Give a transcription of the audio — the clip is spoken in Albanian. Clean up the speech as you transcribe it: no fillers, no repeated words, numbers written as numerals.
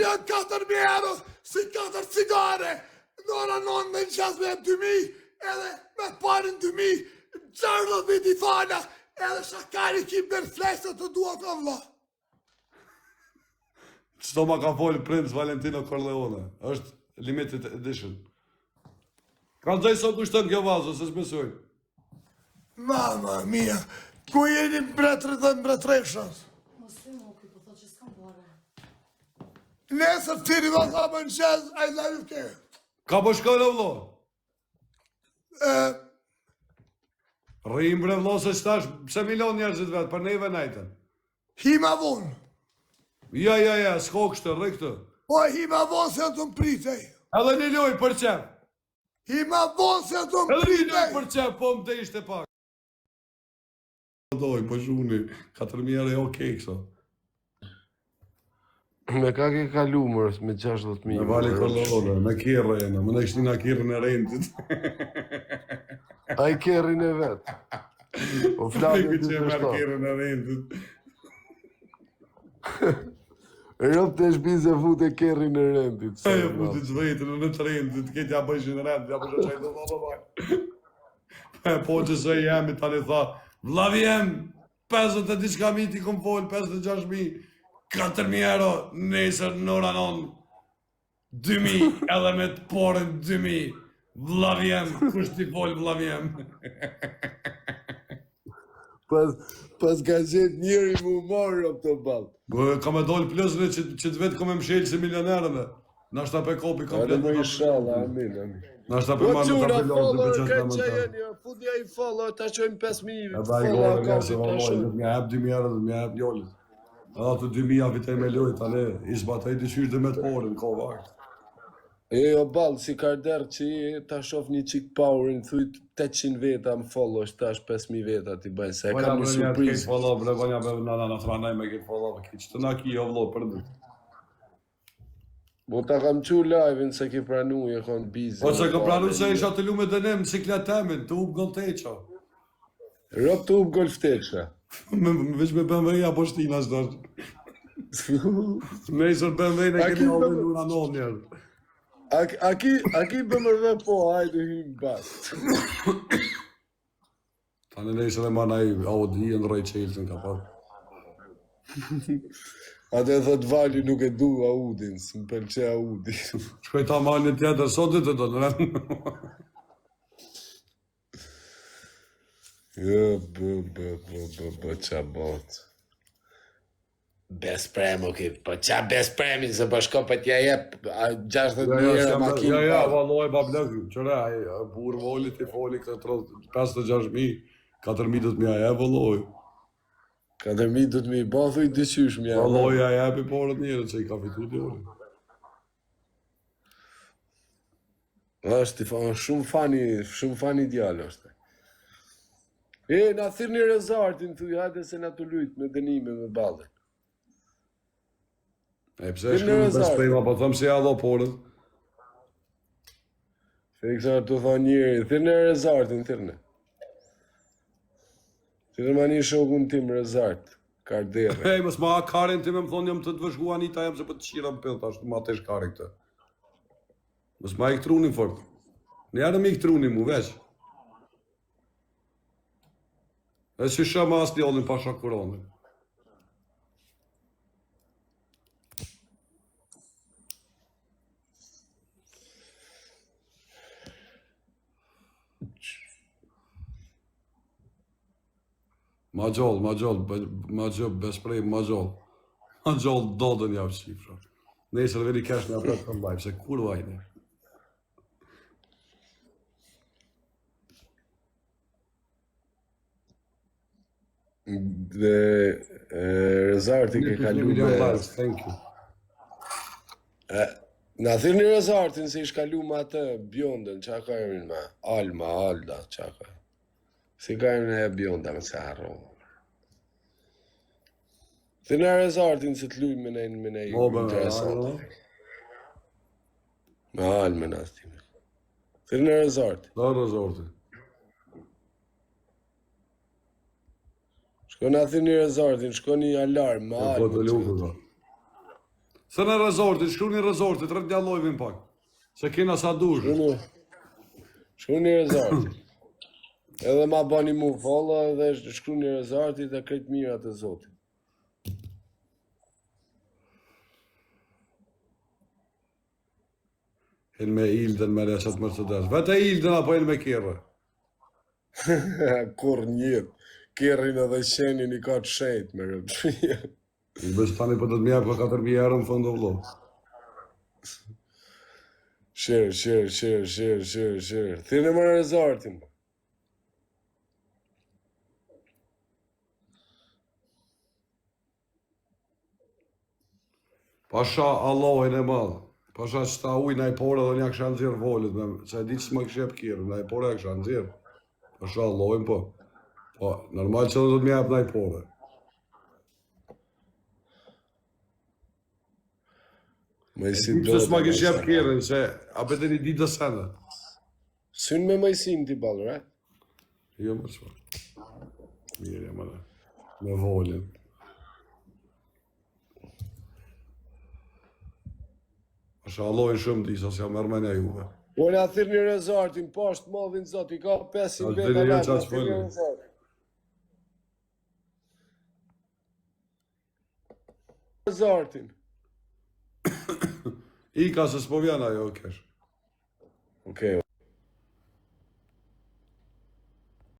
janë 4.000 euro, si 4 cigare. Në ora 9 me në qas me 2.000, edhe me parin 2.000, 60.000 i fala, edhe shakari kim në refleksët të duat në vla. Qëto ma ka folë Prince Valentino Corleone, është limited edition. Ka nëzaj sot kushton kjo vazë, se shbesoj. Mama mia, ku jeni mbretërit dhe mbretreshës? Mos e më këj, po thot që s'kam bare. Nesër tiri dhe tha më në qez, I love you care. Ka po shkone vlo? Eh, Rrim bre vlo se qëtash, pse milion njerëzit vetë, për neve najten. Hima vonë. Ja, s'ko kështë, rre këtë. Po hima vonë se të më pritej. Edhe një loj për qep. Hima vonë se të më Edhe një loj pritej. për qep, po më të ishte pak. Doj, po shuni, 4.000 euro e okej këso. Me ka ke kalu mërës me 60.000. Me vali Corleone, me kjerë e në, më në kështi nga kjerën e rendit. A i kerrin e vetë. O flamin Këtë të që e të merë shto. kjerën e rendit. Rëp të shpi se fute kerrin e rendit. E puti të vetën në të rendit, këtë ja bëshin rendit, ja bëshin qajtë të të baj. Po që se jemi tani tha, vlavi jem, 50 e diçka mi ti kom folë, 56.000, 4.000 euro, nesër në ora 9, 2.000, edhe me të porën 2.000, vlavi jem, kush ti folë vlavi jem. Pas ka qenë njeri mu marrë op të balë. Ka me dollë plusën që të vetë kom e mshelë si milionerëve. Nashta pe kopi komplet. Adë më inshallah, amin. Nashta pe Po marrë qura, të tapilon të follow, beqet ka në që mëta. jeni, futja i follow, ta qojmë 5.000 E baj follow gore, nëse akontit, ta valloj, shumë. më jep 2.000 euro dhe më jep njollit. Edhe ato 2.000 avitej me lojt, tale, ishba të i dyqysh dhe me të porën, ka vakt. Jo, balë, si karder që i, ta shof një qik powerin, thujt 800 veta më follow, tash 5.000 veta ti bëjnë, se e Vanja kam një bre një surprizë. këtë follow, bre, vanja bre në thranaj me këtë follow, që të na ki jo vlo për ndër. Bo ta kam qu live-in se ki pranu, e kon busy. Po që ka pranu se isha të lume dënem në ciklet temin, të up golteqa. Rop të up golf teqa. Veç me BMW apo shtina shdash. Nesër BMW në keni ove në ura non njerë. A ki BMW po, hajde hymë bas. Tani nesër e manaj Audi në rrej Chelsea ka parë. Ate thot Vali nuk e du Audin, s'm pëlqe Audi. Shkoj ta marrë një tjetër, sot dhe të do në Jo, qa bot. Best prem, okej, po qa best premin, se po shko për t'ja jep 60.000 euro makinë. Ja, valloj, bablek, qëre, burë volit i foli këtë 56.000, 4.000 do të mja e, valloj. 4.000 do t'mi ba, thuj dyqysh mja. Valloj, ja jepi porët njërë, që i ka fitu t'jore. Është shumë fani djallë është. E, na thirë një rezartin, thuj, hajde se na të lujt me dënime me balën. E pse shku në besprema, po thëmë se ja dho porët. Felixar të tha njëri, thirë në rezartin, thirë në. Thirë ma një shokun tim rezart, kardere. Hej, mës ma karin ti me më thonë jam të të vëshku Anita jam se për të qira më pëllë, ashtu ma tesh kari këtë. Mës ma i këtruni fort. Në jarë me i këtruni mu, veç. E që shëma as djallin pa shakuronin. Ma gjallë, besprej, ma gjallë dodën javë qifra. Nesër veri kesh në apret të live, se kur vajne. Dhe rezarti ke kalu me... Thank you. Na thirë një rezartin se ish kalu me atë bjondën, qa ka emin me? Alda, qa ka? Si ka emin e bjonda me se harro. Thirë një rezartin se t'luj me nej interesant. Me Alme në astime. Thirë një rezartin. Da rezorti. Shko në thirë një rezartin, shko një alarm me Po të Alme. luku ka. Se në rezortit, shkru një rezortit, rrët një allojvin pak. Se kena sa dush. Shkru një rezortit. Edhe ma bani mu follow edhe shkru një rezortit dhe krejt mirat e Zotit. Hin me Ilden me resat Mercedes. Vete Ilden apo hin me kjerë? Kur njët. Kjerrin edhe qenin I ka të shenjt me rëpshia. I bës tani për të të mjafë për 4.000 euro në fund o vlo. Shirë. Thine më rezortin. Pasha Allahin e madhë. Pasha që ta ujnë a I pore dhe një kësha nëzirë volit. Se e ditë që më këshep kjerë, në a I pore e kësha nëzirë. Pasha Allahin po. Po, normal që do të mjafë në a I pore. Se s'ma këshep kjerën, se a bete një ditë dhe sene. Syn me majsin t'i balë, right? Jo më shfa. Mirë, më dhe. Me volin. Pasha Allahin shumë disa, se jam mërmenja juve. Po në athir një rezortin, poshtë modhin zot, I ka 500 Dhe beta një vetë, qatë athir një fëllë. rezortin. Rezortin. I ka se s'po vjen ajo kesh. Okej.